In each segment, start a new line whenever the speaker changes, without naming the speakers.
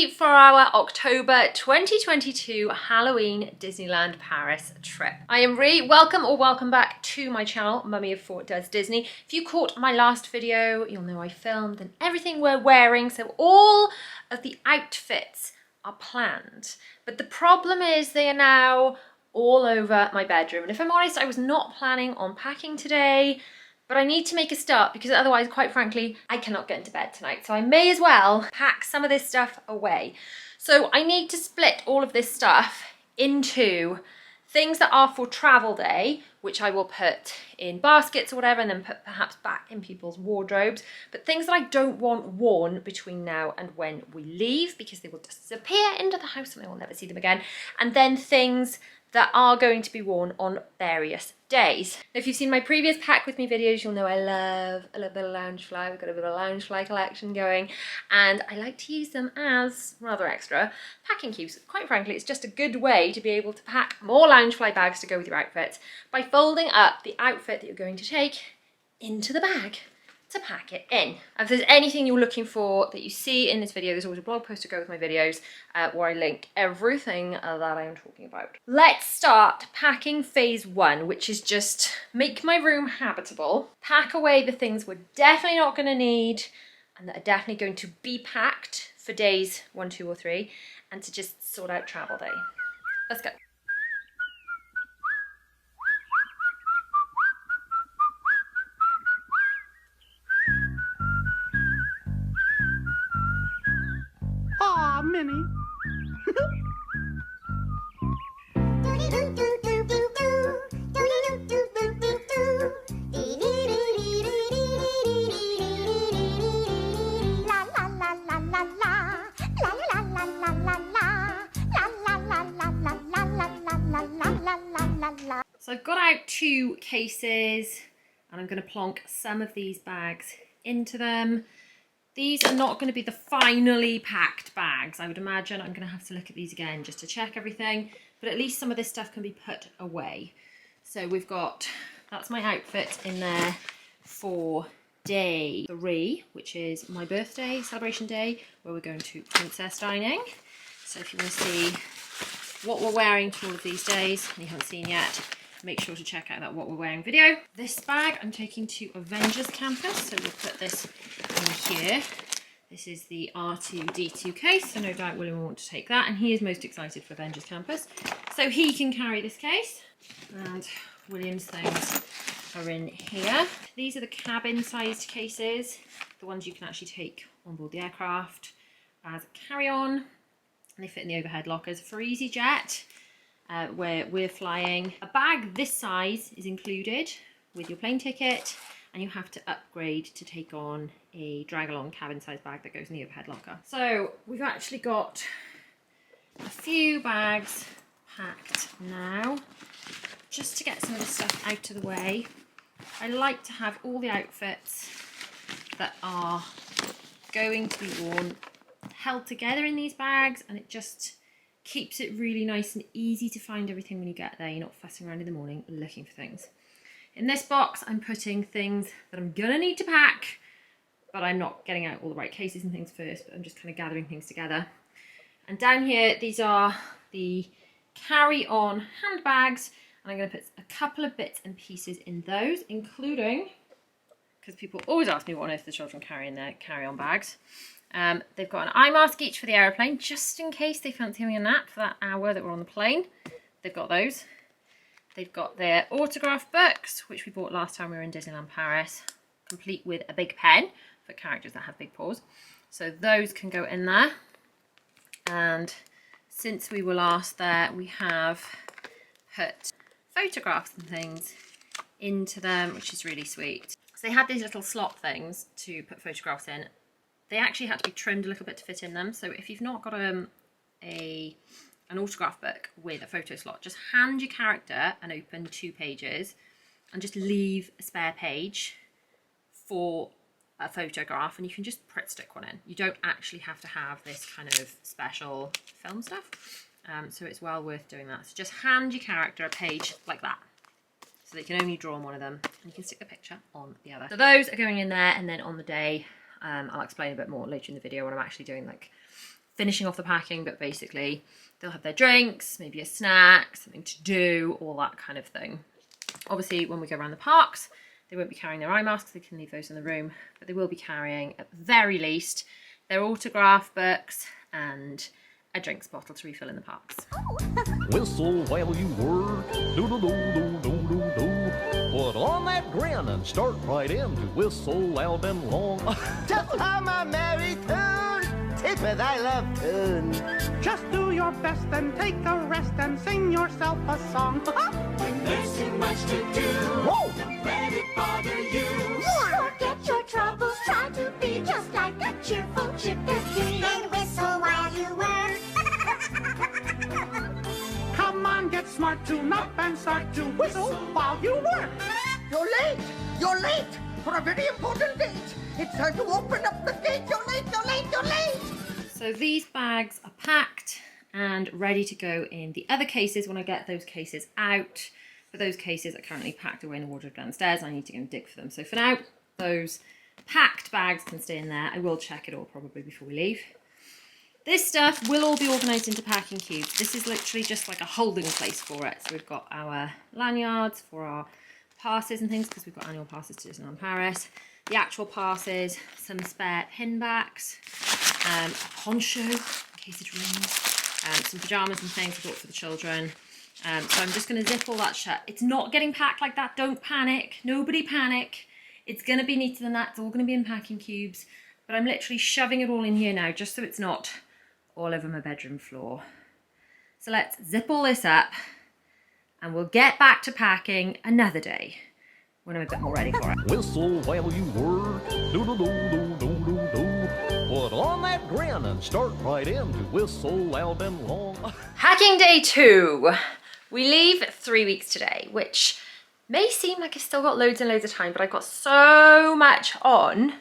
ready for our October 2022 Halloween Disneyland Paris trip. I am Ree. Welcome or welcome back to my channel, Mummy of Four Does Disney. If you caught my last video, you'll know I filmed and everything we're wearing, so all of the outfits are planned. But the problem is they are now all over my bedroom. And if I'm honest, I was not planning on packing today, but I need to make a start because otherwise, quite frankly, I cannot get into bed tonight. So I may as well pack some of this stuff away. So I need to split all of this stuff into things that are for travel day, which I will put in baskets or whatever, and then put perhaps back in people's wardrobes. But things that I don't want worn between now and when we leave, because they will disappear into the house and I will never see them again. And then things that are going to be worn on various days. If you've seen my previous pack with me videos, you'll know I love a little bit of Loungefly. We've got a bit of a Loungefly collection going, and I like to use them as rather extra packing cubes. Quite frankly, it's just a good way to be able to pack more Loungefly bags to go with your outfit by folding up the outfit that you're going to take into the bag to pack it in. If there's anything you're looking for that you see in this video, there's always a blog post to go with my videos where I link everything that I am talking about. Let's start packing phase one, which is just make my room habitable, pack away the things we're definitely not going to need and that are definitely going to be packed for days 1, 2 or 3, and to just sort out travel day. Let's go.
Minnie.
So I've got out 2 cases and I'm going to plonk some of these bags into them. These are not going to be the finally packed bags. I would imagine I'm going to have to look at these again just to check everything, but at least some of this stuff can be put away. So we've got, that's my outfit in there for day 3, which is my birthday celebration day, where we're going to princess dining. So if you want to see what we're wearing to all of these days and you haven't seen yet, make sure to check out that what we're wearing video. This bag I'm taking to Avengers Campus, so we'll put this in here. This is the R2-D2 case, so no doubt William will want to take that, and he is most excited for Avengers Campus, so he can carry this case. And William's things are in here. These are the cabin-sized cases, the ones you can actually take on board the aircraft as carry-on, and they fit in the overhead lockers for EasyJet. Where we're flying. A bag this size is included with your plane ticket, and you have to upgrade to take on a drag-along cabin-sized bag that goes in the overhead locker. So we've actually got a few bags packed now, just to get some of this stuff out of the way. I like to have all the outfits that are going to be worn held together in these bags, and it just keeps it really nice and easy to find everything when you get there. You're not fussing around in the morning looking for things. In this box, I'm putting things that I'm gonna need to pack, but I'm not getting out all the right cases and things first, but I'm just kind of gathering things together. And down here, these are the carry-on handbags, and I'm gonna put a couple of bits and pieces in those, including, because people always ask me what on earth the children carry in their carry-on bags. They've got an eye mask each for the aeroplane, just in case they fancy having a nap for that hour that we're on the plane. They've got those. They've got their autograph books, which we bought last time we were in Disneyland Paris, complete with a big pen for characters that have big paws. So those can go in there. And since we were last there, we have put photographs and things into them, which is really sweet. So they had these little slot things to put photographs in. They actually had to be trimmed a little bit to fit in them. So if you've not got an autograph book with a photo slot, just hand your character and open 2 pages and just leave a spare page for a photograph, and you can just print stick one in. You don't actually have to have this kind of special film stuff. So it's well worth doing that. So just hand your character a page like that, so they can only draw on one of them, and you can stick the picture on the other. So those are going in there, and then on the day, I'll explain a bit more later in the video when I'm actually doing like finishing off the packing, but basically they'll have their drinks, maybe a snack, something to do, all that kind of thing. Obviously, when we go around the parks, they won't be carrying their eye masks, they can leave those in the room, but they will be carrying, at the very least, their autograph books and a drinks bottle to refill in the parks.
Whistle while you work, do-do-do-do-do-do-do. Put on that grin and start right in to whistle loud and long.
Just hum a merry tune, Tippet, I love tune.
Just do your best and take a rest and sing yourself a song.
When there's too much to do, don't let it bother you.
Forget your troubles, try to be just like a cheerful chipper. And whistle while you work.
Come on, get smart, tune up and start to whistle while you work.
You're late! You're late! For a very important date! It's time to open up the gate! You're late! You're late! You're late!
So these bags are packed and ready to go in the other cases when I get those cases out. But those cases are currently packed away in the wardrobe downstairs. I need to go and dig for them. So for now, those packed bags can stay in there. I will check it all probably before we leave. This stuff will all be organised into packing cubes. This is literally just like a holding place for it. So we've got our lanyards for our passes and things, because we've got annual passes to Disneyland Paris. The actual passes, some spare pin backs, a poncho in case it rains, some pyjamas and things I bought for the children. So I'm just going to zip all that shut. It's not getting packed like that. Don't panic. Nobody panic. It's going to be neater than that. It's all going to be in packing cubes. But I'm literally shoving it all in here now just so it's not all over my bedroom floor. So let's zip all this up and we'll get back to packing another day when I'm a bit more ready for it.
Whistle while you work, do-do-do-do-do-do-do. Put on that grin and start right in to whistle loud and long.
Packing day 2. We leave 3 weeks today, which may seem like I've still got loads and loads of time, but I've got so much on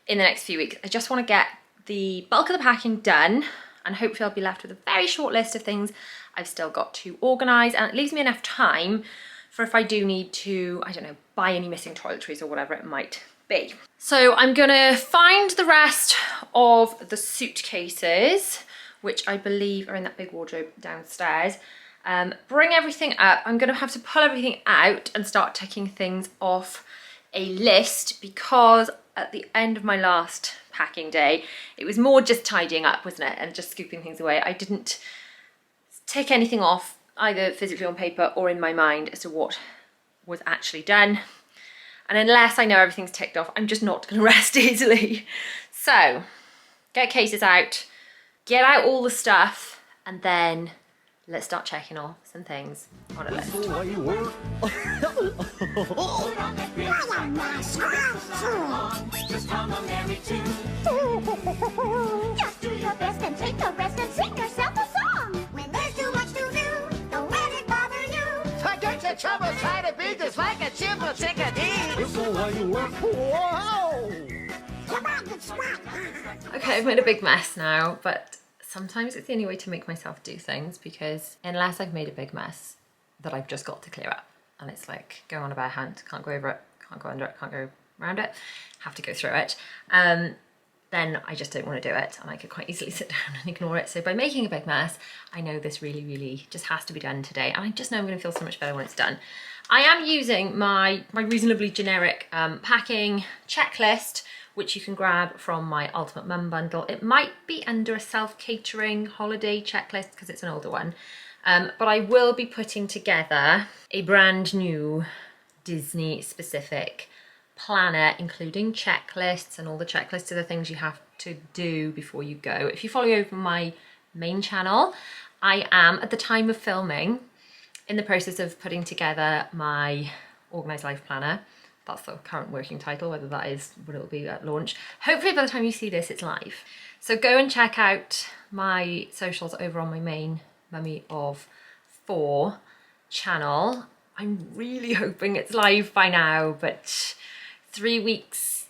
in the next few weeks. I just want to get the bulk of the packing done, and hopefully I'll be left with a very short list of things I've still got to organise, and it leaves me enough time for if I do need to, I don't know, buy any missing toiletries or whatever it might be. So I'm gonna find the rest of the suitcases, which I believe are in that big wardrobe downstairs, bring everything up. I'm gonna have to pull everything out and start taking things off a list, because at the end of my last packing day, it was more just tidying up, wasn't it, and just scooping things away. I didn't take anything off, either physically on paper or in my mind, as to what was actually done. And unless I know everything's ticked off, I'm just not going to rest easily. So get cases out, get out all the stuff, and then let's start checking off some things on a list.
Whistle while you work.
Just hum a merry tune.
Just do your best and take a rest and sing yourself a song. When there's too much to do, don't let it bother you.
Forget your troubles, try to be just like a cheerful chickadee.
Whistle while you work. Whoa!
Come on, good spot.
Okay, I've made a big mess now, but sometimes it's the only way to make myself do things, because unless I've made a big mess that I've just got to clear up, and it's like going on a bare hand, can't go over it, can't go under it, can't go around it, have to go through it, then I just don't want to do it, and I could quite easily sit down and ignore it. So by making a big mess, I know this really just has to be done today, and I just know I'm going to feel so much better when it's done. I am using my reasonably generic packing checklist, which you can grab from my Ultimate Mum bundle. It might be under a self-catering holiday checklist because it's an older one, but I will be putting together a brand new Disney specific planner, including checklists and all the checklists of the things you have to do before you go. If you follow over my main channel, I am, at the time of filming, in the process of putting together my Organised Life Planner. That's the current working title, whether that is what it will be at launch. Hopefully by the time you see this, it's live. So go and check out my socials over on my main Mummy of 4 channel. I'm really hoping it's live by now, but 3 weeks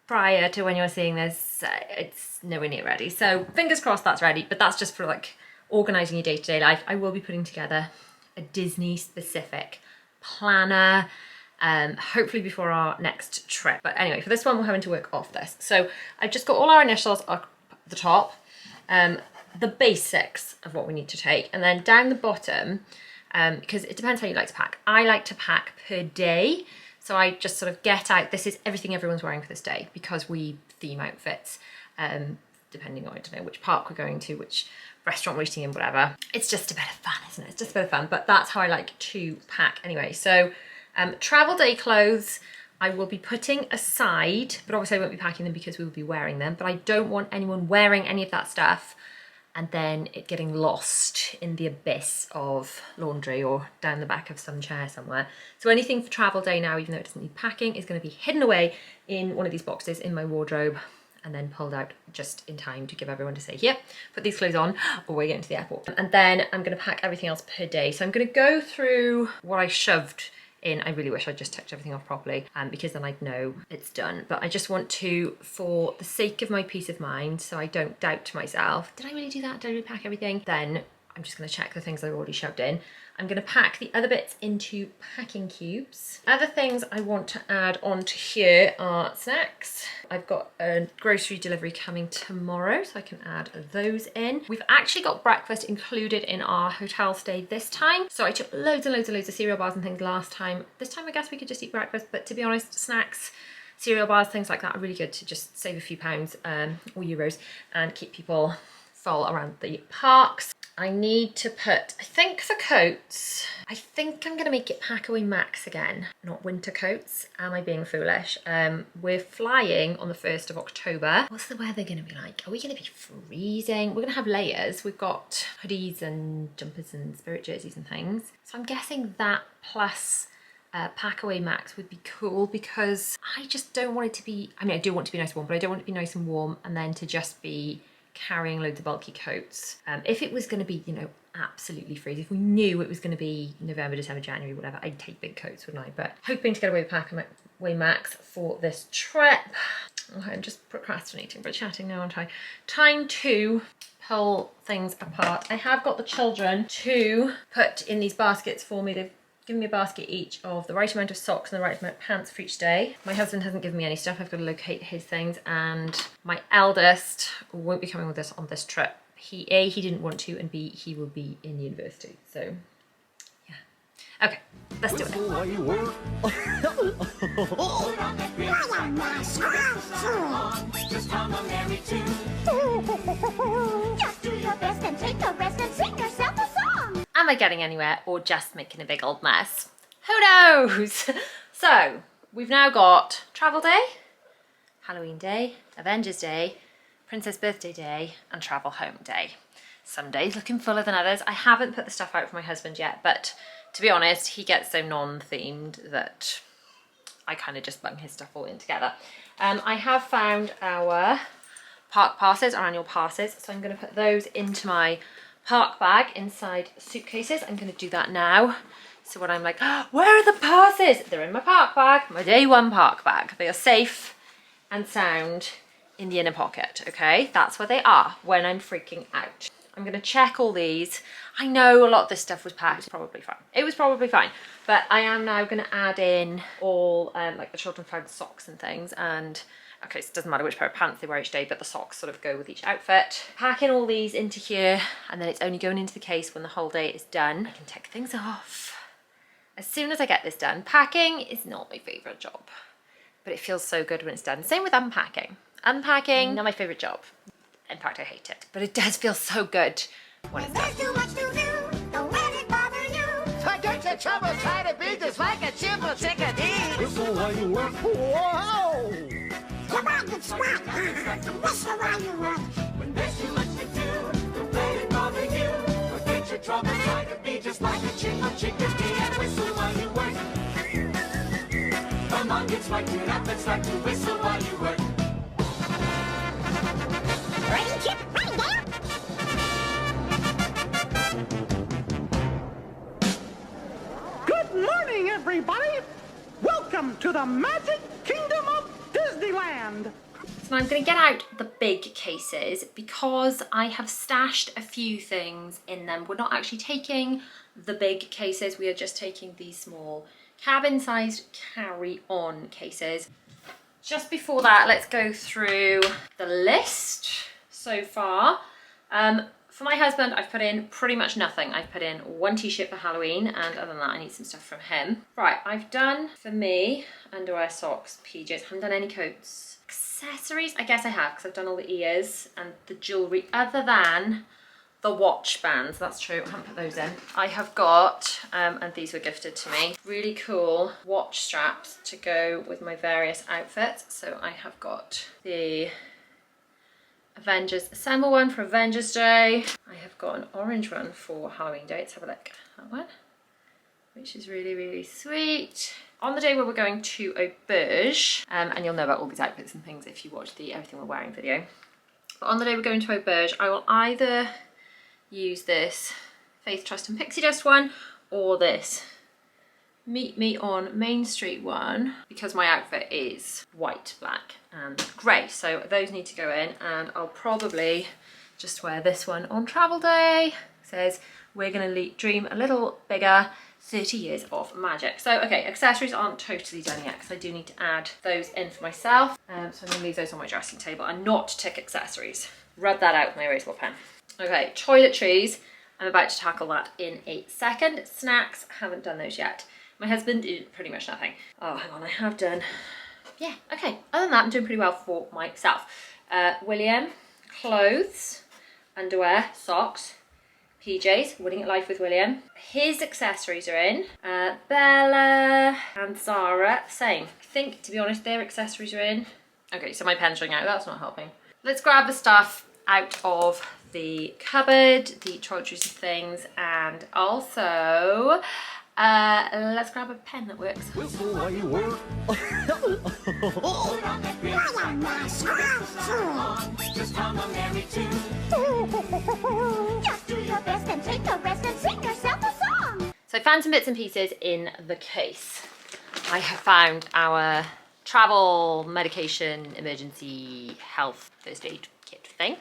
prior to when you're seeing this, it's nowhere near ready. So fingers crossed that's ready, but that's just for like organising your day-to-day life. I will be putting together a Disney specific planner, hopefully before our next trip. But anyway, for this one, we're having to work off this. So I've just got all our initials up the top. the basics of what we need to take. And then down the bottom, because it depends how you like to pack. I like to pack per day. So I just sort of get out, this is everything everyone's wearing for this day, because we theme outfits, depending on, I don't know, which park we're going to, which restaurant we're eating in, whatever. It's just a bit of fun, isn't it? It's just a bit of fun, but that's how I like to pack anyway. So travel day clothes, I will be putting aside, but obviously I won't be packing them because we will be wearing them, but I don't want anyone wearing any of that stuff and then it getting lost in the abyss of laundry or down the back of some chair somewhere. So anything for travel day now, even though it doesn't need packing, is going to be hidden away in one of these boxes in my wardrobe and then pulled out just in time to give everyone to say, yep, put these clothes on or we're getting to the airport. And then I'm going to pack everything else per day. So I'm going to go through what I shoved in. I really wish I just checked everything off properly because then I'd know it's done. But I just want to, for the sake of my peace of mind, so I don't doubt to myself, did I really do that? Did I really pack everything? Then I'm just going to check the things I've already shoved in. I'm going to pack the other bits into packing cubes. Other things I want to add onto here are snacks. I've got a grocery delivery coming tomorrow, so I can add those in. We've actually got breakfast included in our hotel stay this time. So I took loads and loads and loads of cereal bars and things last time. This time I guess we could just eat breakfast, but to be honest, snacks, cereal bars, things like that are really good to just save a few pounds or euros and keep people full around the parks. I need to put, I think for coats, I think I'm going to make it Packaway Max again, not winter coats. Am I being foolish? We're flying on the 1st of October. What's the weather going to be like? Are we going to be freezing? We're going to have layers. We've got hoodies and jumpers and spirit jerseys and things. So I'm guessing that plus Packaway Max would be cool because I just don't want it to be, I mean, I do want it to be nice and warm, but I don't want it to be nice and warm and then to just be carrying loads of bulky coats. If it was going to be, you know, absolutely freezing, if we knew it was going to be November, December, January, whatever, I'd take big coats, wouldn't I? But hoping to get away with Packaway Max for this trip. Okay, I'm just procrastinating but chatting now, aren't I? Time to pull things apart. I have got the children to put in these baskets for me. They've given me a basket each of the right amount of socks and the right amount of pants for each day. My husband hasn't given me any stuff. I've got to locate his things, and my eldest won't be coming with us on this trip. A, he didn't want to, and B, he will be in university. So, yeah. Okay, let's do it.
Whistle while you work.
Just hum a merry tune.
Just do your best and take a rest and sing yourself a song.
Am I getting anywhere or just making a big old mess? Who knows? So, we've now got Travel Day, Halloween Day, Avengers Day, Princess Birthday Day, and Travel Home Day. Some days looking fuller than others. I haven't put the stuff out for my husband yet, but to be honest, he gets so non-themed that I kind of just bung his stuff all in together. I have found our park passes, our annual passes, so I'm going to put those into my park bag inside suitcases. I'm going to do that now. So when I'm like, oh, where are the passes? They're in my park bag, my day one park bag. They are safe and sound in the inner pocket, okay? That's where they are when I'm freaking out. I'm going to check all these. I know a lot of this stuff was packed, probably fine. It was probably fine, but I am now going to add in all like the children found socks and things, and okay, so it doesn't matter which pair of pants they wear each day, but the socks sort of go with each outfit. Packing all these into here, and then it's only going into the case when the whole day is done. I can take things off as soon as I get this done. Packing is not my favourite job, but it feels so good when it's done. Same with unpacking. Unpacking, not my favourite job. In fact, I hate it, but it does feel so good when it's done.
There's too much to do, don't let it bother you.
Forget your trouble, try to be just like a chimple chickadee.
Whistle while you work. Whoa!
Come on, get smart. Whistle while you work.
When there's too much to do, don't let it bother you. Forget your trouble, try to be just like a chickadee and whistle while you work. Come on, get smart, tune up and start to whistle while you work.
Ready, Chip? Ready, there?
Good morning, everybody. Welcome to the Magic Kingdom of Disneyland.
So I'm going to get out the big cases because I have stashed a few things in them. We're not actually taking the big cases, we are just taking these small cabin-sized carry-on cases. Just before that, let's go through the list so far. For my husband, I've put in pretty much nothing. I've put in one t-shirt for Halloween, and other than that, I need some stuff from him. Right, I've done, for me, underwear, socks, PJs. I haven't done any coats. Accessories, I guess I have, because I've done all the ears and the jewellery, other than the watch bands. That's true, I haven't put those in. I have got, and these were gifted to me, really cool watch straps to go with my various outfits. So I have got the Avengers Assemble one for Avengers Day. I have got an orange one for Halloween Day. Let's have a look. That one, which is really, really sweet. On the day where we're going to Auberge, and you'll know about all these outfits and things if you watch the Everything We're Wearing video. But on the day we're going to Auberge, I will either use this Faith, Trust and Pixie Dust one, or this Meet Me on Main Street one, because my outfit is white, black and grey, so those need to go in. And I'll probably just wear this one on travel day. It says, we're gonna dream a little bigger, 30 years of magic. So okay, accessories aren't totally done yet, because I do need to add those in for myself. So I'm gonna leave those on my dressing table and not tick accessories. Rub that out with my erasable pen. Okay, toiletries, I'm about to tackle that in a second. Snacks, haven't done those yet. My husband did pretty much nothing. Oh, hang on, I have done, yeah, okay. Other than that, I'm doing pretty well for myself. William, clothes, underwear, socks, PJs, Winning at Life with William. His accessories are in. Bella and Zara, same. I think, to be honest, their accessories are in. Okay, so my pen's running out, that's not helping. Let's grab the stuff out of the cupboard, the toiletries and things, and also let's grab a pen that works.
Whistle while you work.
Just hum a merry tune.
Just do your best and take a rest and sing yourself a song.
So I found some bits and pieces in the case. I have found our travel medication emergency health first aid kit thing.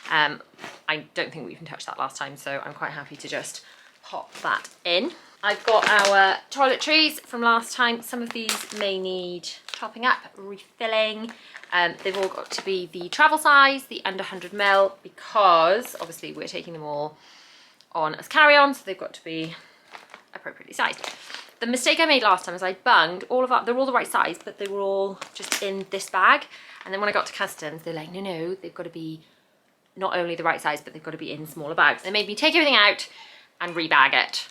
I don't think we even touched that last time, so I'm quite happy to just pop that in. I've got our toiletries from last time. Some of these may need topping up, refilling. They've all got to be the travel size, the under 100ml, because obviously we're taking them all on as carry-on, so they've got to be appropriately sized. The mistake I made last time is I bunged all of that. They're all the right size, but they were all just in this bag. And then when I got to customs, they're like, no, they've got to be not only the right size, but they've got to be in smaller bags. They made me take everything out and rebag it.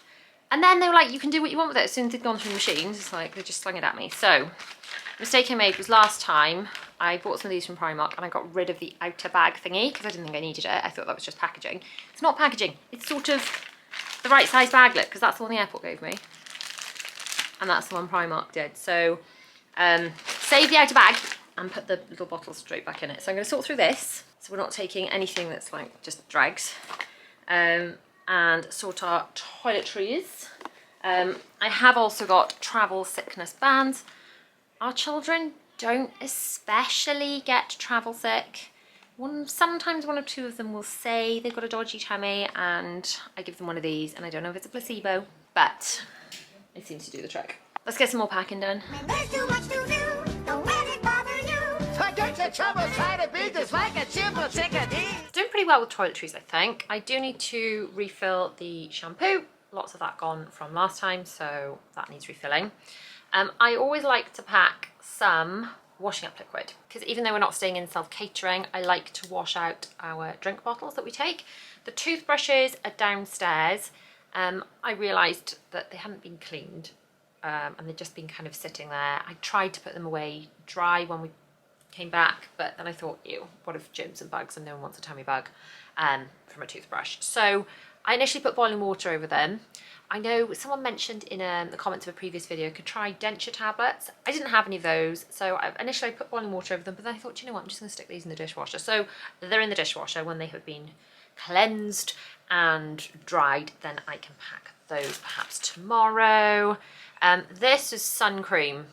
And then they were like, you can do what you want with it. As soon as they'd gone through the machines, it's like, they just slung it at me. So, the mistake I made was last time, I bought some of these from Primark and I got rid of the outer bag thingy because I didn't think I needed it. I thought that was just packaging. It's not packaging. It's sort of the right size baglet, because that's the one the airport gave me. And that's the one Primark did. So, save the outer bag and put the little bottle straight back in it. So I'm going to sort through this, so we're not taking anything that's like just dregs. And sort our toiletries. I have also got travel sickness bands. Our children don't especially get travel sick. Sometimes one or two of them will say they've got a dodgy tummy, and I give them one of these, and I don't know if it's a placebo, but it seems to do the trick. Let's get some more packing done.
When there's too much to do, don't let it bother you.
Forget your trouble, try to be just like a cheerful chickadee.
Doing pretty well with toiletries, I think. I do need to refill the shampoo. Lots of that gone from last time, so that needs refilling. I always like to pack some washing up liquid, because even though we're not staying in self-catering, I like to wash out our drink bottles that we take. The toothbrushes are downstairs. I realised that they hadn't been cleaned, and they'd just been kind of sitting there. I tried to put them away dry when we came back, but then I thought, ew, what if germs and bugs, and no one wants a tummy bug from a toothbrush. So I initially put boiling water over them. I know someone mentioned in the comments of a previous video could try denture tablets. I didn't have any of those, so initially I put boiling water over them, but then I thought, you know what, I'm just going to stick these in the dishwasher. So they're in the dishwasher. When they have been cleansed and dried, then I can pack those perhaps tomorrow. This is sun cream.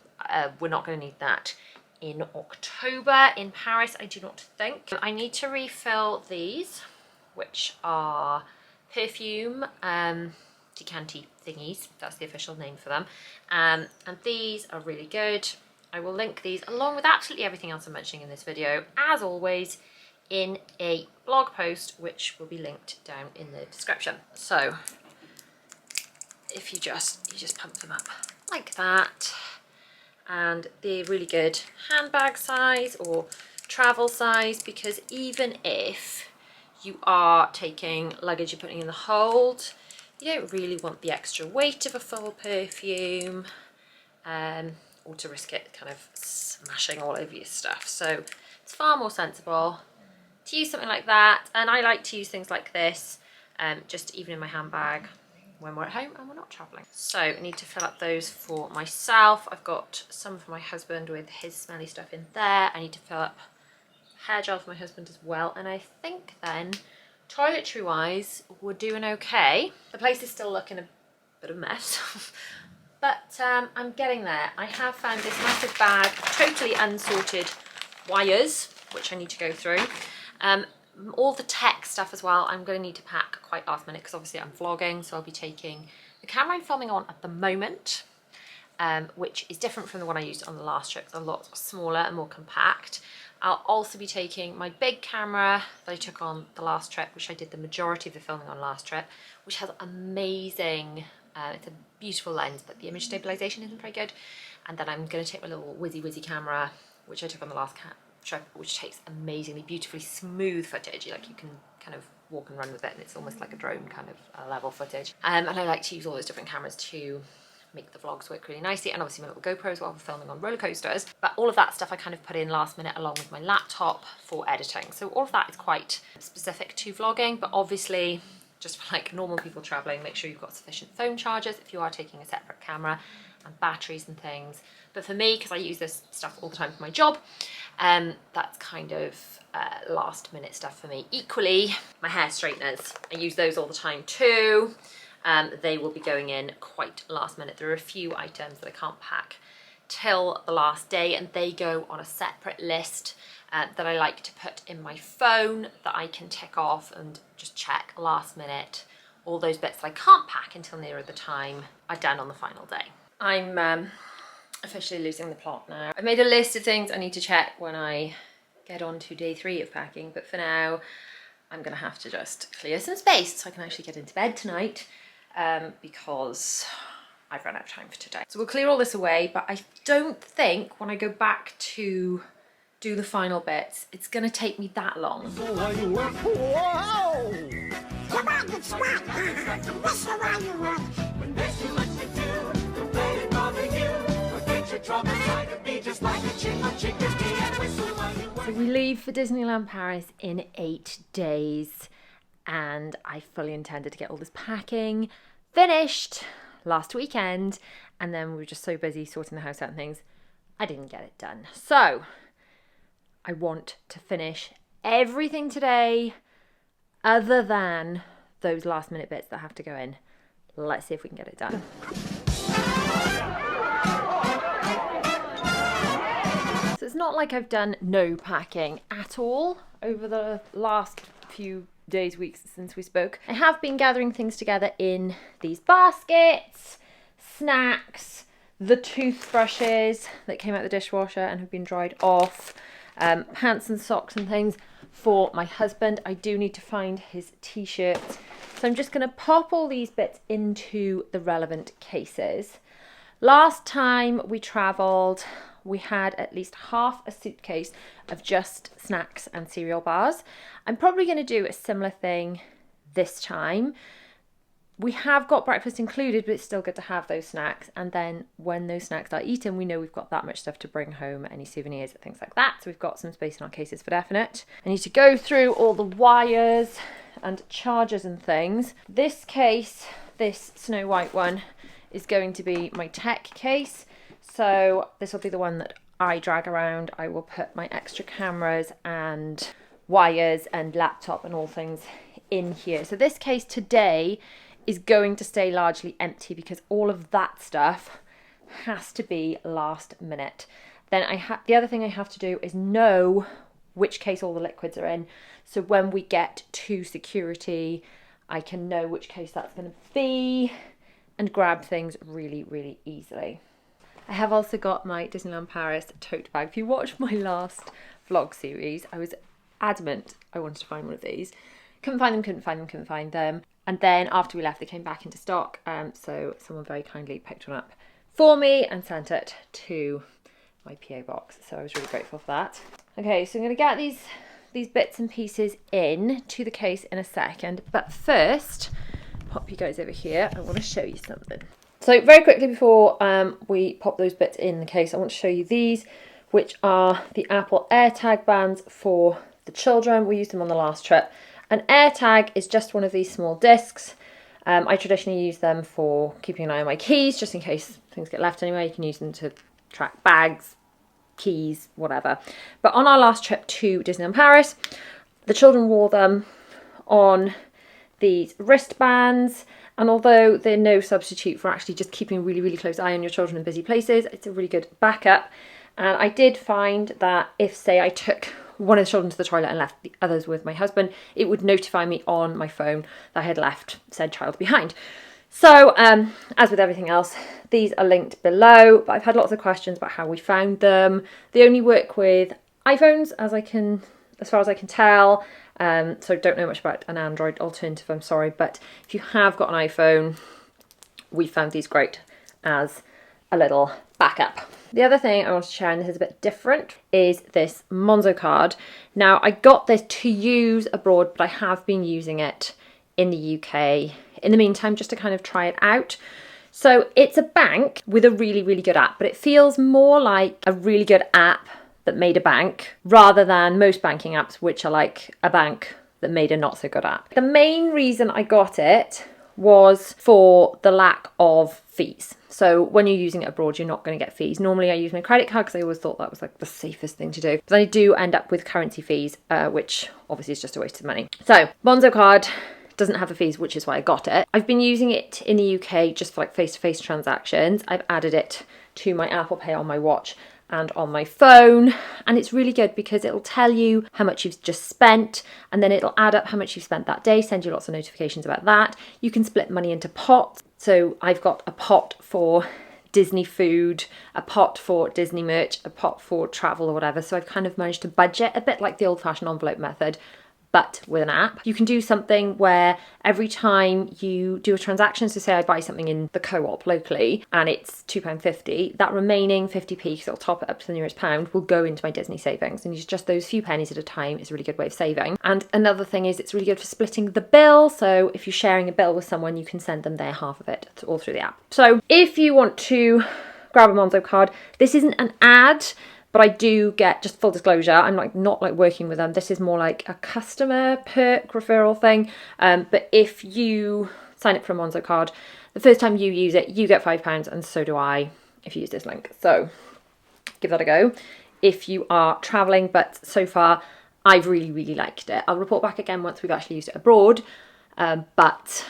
We're not going to need that in October in Paris, I do not think. I need to refill these, which are perfume decanty thingies. That's the official name for them. And these are really good. I will link these along with absolutely everything else I'm mentioning in this video, as always, in a blog post, which will be linked down in the description. So if you just pump them up like that, and they're really good handbag size or travel size, because even if you are taking luggage you're putting in the hold, you don't really want the extra weight of a full perfume, or to risk it kind of smashing all over your stuff. So it's far more sensible to use something like that, and I like to use things like this just even in my handbag when we're at home and we're not traveling. So I need to fill up those for myself. I've got some for my husband with his smelly stuff in there. I need to fill up hair gel for my husband as well, and I think then toiletry wise we're doing okay. The place is still looking a bit of a mess but I'm getting there. I have found this massive bag, totally unsorted wires, which I need to go through. All the tech stuff as well, I'm going to need to pack quite last minute, because obviously I'm vlogging, so I'll be taking the camera I'm filming on at the moment, which is different from the one I used on the last trip. It's a lot smaller and more compact. I'll also be taking my big camera that I took on the last trip, which I did the majority of the filming on last trip, which has amazing, it's a beautiful lens, but the image stabilization isn't very good. And then I'm going to take my little whizzy camera, which I took on the last trip, which takes amazingly beautifully smooth footage. Like you can kind of walk and run with it, and it's almost like a drone kind of level footage. And I like to use all those different cameras to make the vlogs work really nicely, and obviously my little GoPro as well for filming on roller coasters. But all of that stuff I kind of put in last minute along with my laptop for editing. So all of that is quite specific to vlogging, but obviously just for like normal people traveling, make sure you've got sufficient phone chargers if you are taking a separate camera, and batteries and things. But for me, because I use this stuff all the time for my job, that's kind of last minute stuff for me. Equally, my hair straighteners, I use those all the time too. They will be going in quite last minute. There are a few items that I can't pack till the last day, and they go on a separate list that I like to put in my phone that I can tick off and just check last minute. All those bits that I can't pack until nearer the time are done on the final day. I'm officially losing the plot now. I've made a list of things I need to check when I get on to day 3 of packing, but for now I'm gonna have to just clear some space so I can actually get into bed tonight, because I've run out of time for today. So we'll clear all this away, but I don't think when I go back to do the final bits, it's gonna take me that long.
While you work, whoa!
Come on, get smart. Whistle while you work.
When there's too much to do, don't let it bother you. Forget your troubles, try to be just like a chick on chicken tea and whistle while you work.
So we leave for Disneyland Paris in 8 days, and I fully intended to get all this packing finished last weekend, and then we were just so busy sorting the house out and things, I didn't get it done. So I want to finish everything today other than those last minute bits that have to go in. Let's see if we can get it done. So it's not like I've done no packing at all over the last few days, weeks since we spoke. I have been gathering things together in these baskets, snacks, the toothbrushes that came out of the dishwasher and have been dried off, pants and socks and things for my husband. I do need to find his t-shirts. So I'm just going to pop all these bits into the relevant cases. Last time we travelled, we had at least half a suitcase of just snacks and cereal bars. I'm probably going to do a similar thing this time. We have got breakfast included, but it's still good to have those snacks. And then when those snacks are eaten, we know we've got that much stuff to bring home, any souvenirs, things like that. So we've got some space in our cases for definite. I need to go through all the wires and chargers and things. This case, this Snow White one, is going to be my tech case. So this will be the one that I drag around. I will put my extra cameras and wires and laptop and all things in here. So this case today is going to stay largely empty because all of that stuff has to be last minute. Then the other thing I have to do is know which case all the liquids are in. So when we get to security, I can know which case that's going to be and grab things really, really easily. I have also got my Disneyland Paris tote bag. If you watched my last vlog series, I was adamant I wanted to find one of these. Couldn't find them. And then after we left, they came back into stock. So someone very kindly picked one up for me and sent it to my PO box. So I was really grateful for that. Okay, so I'm going to get these bits and pieces in to the case in a second. But first, pop you guys over here. I want to show you something. So very quickly before we pop those bits in the case, I want to show you these, which are the Apple AirTag bands for the children. We used them on the last trip. An AirTag is just one of these small discs. I traditionally use them for keeping an eye on my keys, just in case things get left anywhere. You can use them to track bags, keys, whatever. But on our last trip to Disneyland Paris, the children wore them on these wristbands, and although they're no substitute for actually just keeping a really, really close eye on your children in busy places, it's a really good backup. And I did find that if, say, I took one of the children to the toilet and left the others with my husband, it would notify me on my phone that I had left said child behind. So, as with everything else, these are linked below, but I've had lots of questions about how we found them. They only work with iPhones, as far as I can tell, so don't know much about an Android alternative, I'm sorry, but if you have got an iPhone, we found these great as a little backup. The other thing I want to share, and this is a bit different, is this Monzo card. Now, I got this to use abroad, but I have been using it in the UK in the meantime, just to kind of try it out. So it's a bank with a really, really good app, but it feels more like a really good app that made a bank rather than most banking apps, which are like a bank that made a not so good app. The main reason I got it was for the lack of fees. So when you're using it abroad, you're not going to get fees. Normally I use my credit card because I always thought that was like the safest thing to do. But I do end up with currency fees, which obviously is just a waste of money. So Monzo card doesn't have the fees, which is why I got it. I've been using it in the UK just for like face-to-face transactions. I've added it to my Apple Pay on my watch and on my phone, and it's really good because it'll tell you how much you've just spent, and then it'll add up how much you've spent that day, send you lots of notifications about that. You can split money into pots. So I've got a pot for Disney food, a pot for Disney merch, a pot for travel or whatever. So I've kind of managed to budget a bit like the old-fashioned envelope method, but with an app. You can do something where every time you do a transaction, so say I buy something in the co-op locally and it's £2.50, that remaining 50p, because it'll top it up to the nearest pound, will go into my Disney savings, and use just those few pennies at a time is a really good way of saving. And another thing is it's really good for splitting the bill, so if you're sharing a bill with someone, you can send them their half of it all through the app. So if you want to grab a Monzo card, this isn't an ad, but I do get, just full disclosure, I'm not working with them. This is more like a customer perk referral thing. But if you sign up for a Monzo card, the first time you use it, you get £5, and so do I if you use this link. So give that a go if you are traveling. But so far, I've really, really liked it. I'll report back again once we've actually used it abroad. But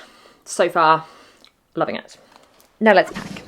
so far, loving it. Now let's pack.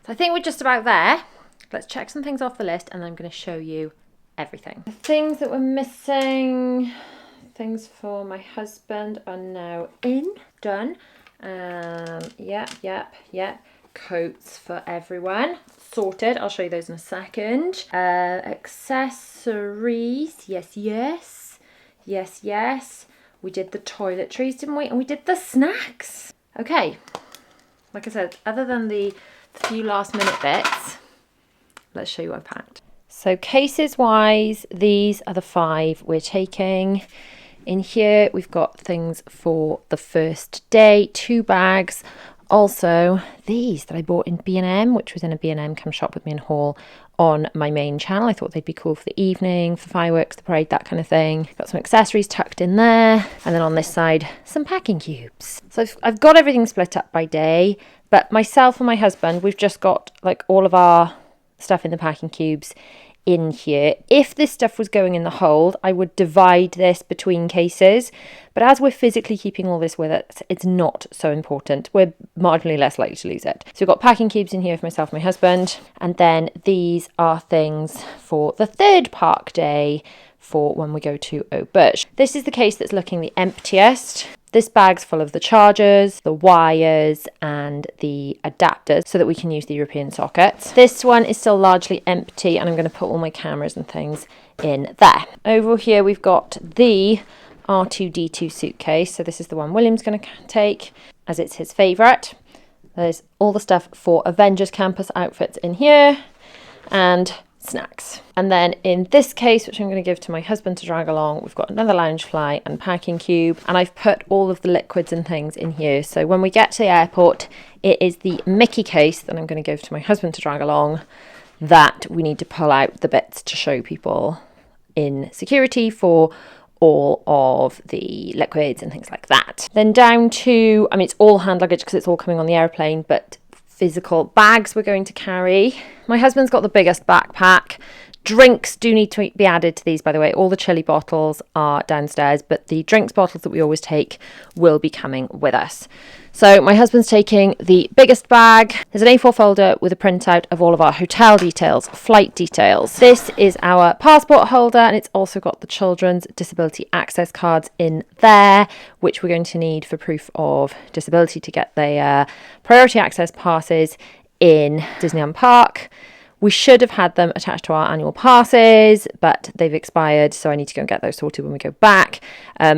I think we're just about there. Let's check some things off the list, and then I'm going to show you everything. The things that were missing, things for my husband are now done. Yep. Coats for everyone, sorted. I'll show you those in a second. Accessories, yes. We did the toiletries, didn't we? And we did the snacks. Okay, like I said, other than the few last minute bits, let's show you what I packed. So cases wise, these are the 5 we're taking. In here we've got things for the first day, 2 bags. Also these that I bought in B&M, which was in a B&M come shop with me in haul on my main channel. I thought they'd be cool for the evening, for fireworks, the parade, that kind of thing. Got some accessories tucked in there. And then on this side, some packing cubes. So I've got everything split up by day, but myself and my husband, we've just got like all of our stuff in the packing cubes in here. If this stuff was going in the hold, I would divide this between cases, but as we're physically keeping all this with us, it's not so important. We're marginally less likely to lose it. So we've got packing cubes in here for myself and my husband, and then these are things for the third park day for when we go to Auberge. This is the case that's looking the emptiest. This bag's full of the chargers, the wires and the adapters so that we can use the European sockets. This one is still largely empty, and I'm going to put all my cameras and things in there. Over here we've got the R2-D2 suitcase. So this is the one William's going to take as it's his favourite. There's all the stuff for Avengers Campus outfits in here and snacks. And then in this case, which I'm going to give to my husband to drag along, we've got another Loungefly and packing cube, and I've put all of the liquids and things in here. So when we get to the airport, it is the Mickey case that I'm going to give to my husband to drag along that we need to pull out the bits to show people in security for all of the liquids and things like that. Then down to, I mean, it's all hand luggage because it's all coming on the airplane, but physical bags we're going to carry. My husband's got the biggest backpack. Drinks do need to be added to these, by the way. All the chili bottles are downstairs, but the drinks bottles that we always take will be coming with us. So my husband's taking the biggest bag. There's an A4 folder with a printout of all of our hotel details, flight details. This is our passport holder, and it's also got the children's disability access cards in there, which we're going to need for proof of disability to get the priority access passes in Disneyland Park. We should have had them attached to our annual passes, but they've expired, so I need to go and get those sorted when we go back.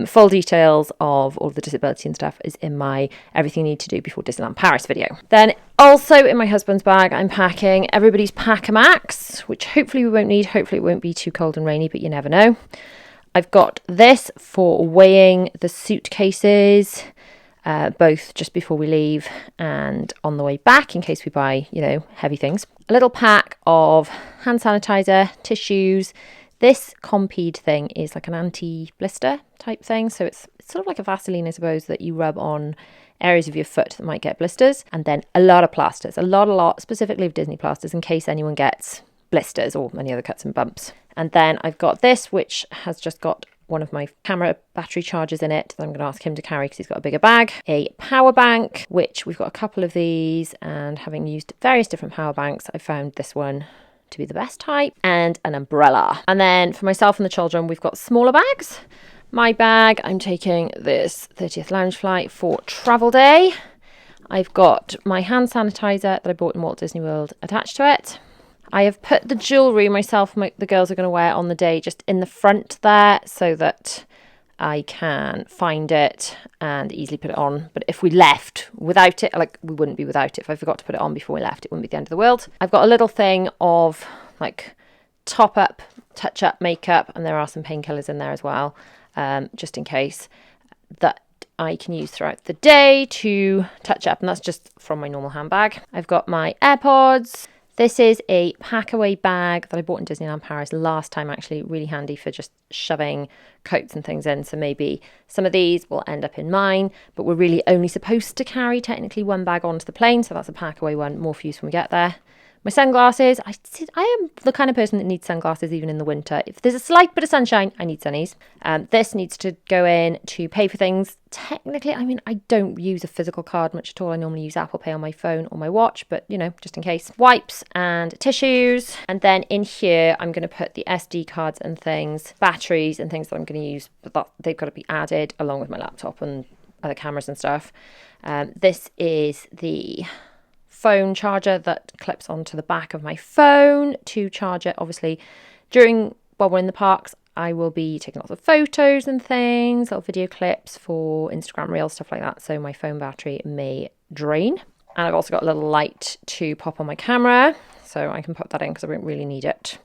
Full details of all the disability and stuff is in my Everything You Need to Do Before Disneyland Paris video. Then also in my husband's bag, I'm packing everybody's Pack-A-Max, which hopefully we won't need. Hopefully it won't be too cold and rainy, but you never know. I've got this for weighing the suitcases, both just before we leave and on the way back in case we buy, heavy things. A little pack of hand sanitizer, tissues. This complied thing is like an anti-blister type thing. So it's sort of like a Vaseline, I suppose, that you rub on areas of your foot that might get blisters. And then a lot of plasters, a lot, specifically of Disney plasters in case anyone gets blisters or any other cuts and bumps. And then I've got this, which has just got one of my camera battery chargers in it that I'm going to ask him to carry because he's got a bigger bag. A power bank, which we've got a couple of these, and having used various different power banks, I found this one to be the best type, and an umbrella. And then for myself and the children, we've got smaller bags. My bag, I'm taking this 30th Loungefly for travel day. I've got my hand sanitizer that I bought in Walt Disney World attached to it. I have put the jewellery myself and the girls are going to wear on the day just in the front there so that I can find it and easily put it on. But if we left without it, we wouldn't be without it. If I forgot to put it on before we left, it wouldn't be the end of the world. I've got a little thing of top up, touch up makeup, and there are some painkillers in there as well, just in case, that I can use throughout the day to touch up. And that's just from my normal handbag. I've got my AirPods. This is a pack-away bag that I bought in Disneyland Paris last time, actually, really handy for just shoving coats and things in. So maybe some of these will end up in mine, but we're really only supposed to carry technically one bag onto the plane. So that's a pack-away one, more for use when we get there. My sunglasses, I am the kind of person that needs sunglasses even in the winter. If there's a slight bit of sunshine, I need sunnies. This needs to go in to pay for things. Technically, I don't use a physical card much at all. I normally use Apple Pay on my phone or my watch, but just in case. Wipes and tissues. And then in here, I'm going to put the SD cards and things, batteries and things that I'm going to use, but they've got to be added along with my laptop and other cameras and stuff. This is the phone charger that clips onto the back of my phone to charge it. Obviously, while we're in the parks, I will be taking lots of photos and things, little video clips for Instagram Reels, stuff like that. So my phone battery may drain. And I've also got a little light to pop on my camera, so I can put that in because I won't really need it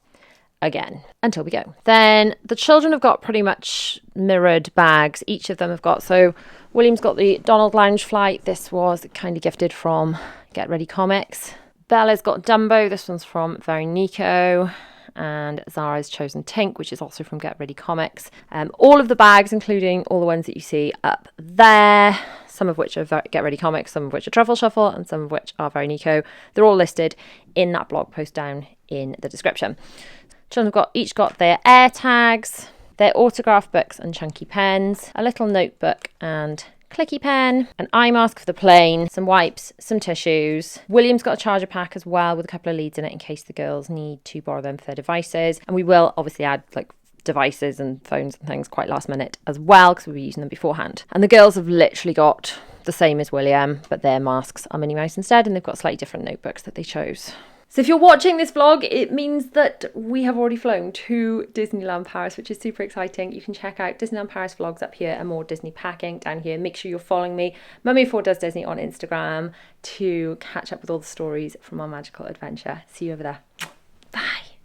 again until we go. Then the children have got pretty much mirrored bags. Each of them have got, so William's got the Donald Loungefly. This was kind of gifted from Get Ready Comics. Bella's got Dumbo. This one's from Very Nico. And Zara's chosen Tink, which is also from Get Ready Comics. All of the bags, including all the ones that you see up there, some of which are Get Ready Comics, some of which are Truffle Shuffle, and some of which are Very Nico. They're all listed in that blog post down in the description. Children have each got their air tags, their autograph books and chunky pens, a little notebook and clicky pen, an eye mask for the plane, some wipes, some tissues. William's got a charger pack as well with a couple of leads in it in case the girls need to borrow them for their devices. And we will obviously add like devices and phones and things quite last minute as well because we'll be using them beforehand. And the girls have literally got the same as William, but their masks are Minnie Mouse instead, and they've got slightly different notebooks that they chose. So if you're watching this vlog, it means that we have already flown to Disneyland Paris, which is super exciting. You can check out Disneyland Paris vlogs up here and more Disney packing down here. Make sure you're following me, Mummy4 Does Disney on Instagram, to catch up with all the stories from our magical adventure. See you over there.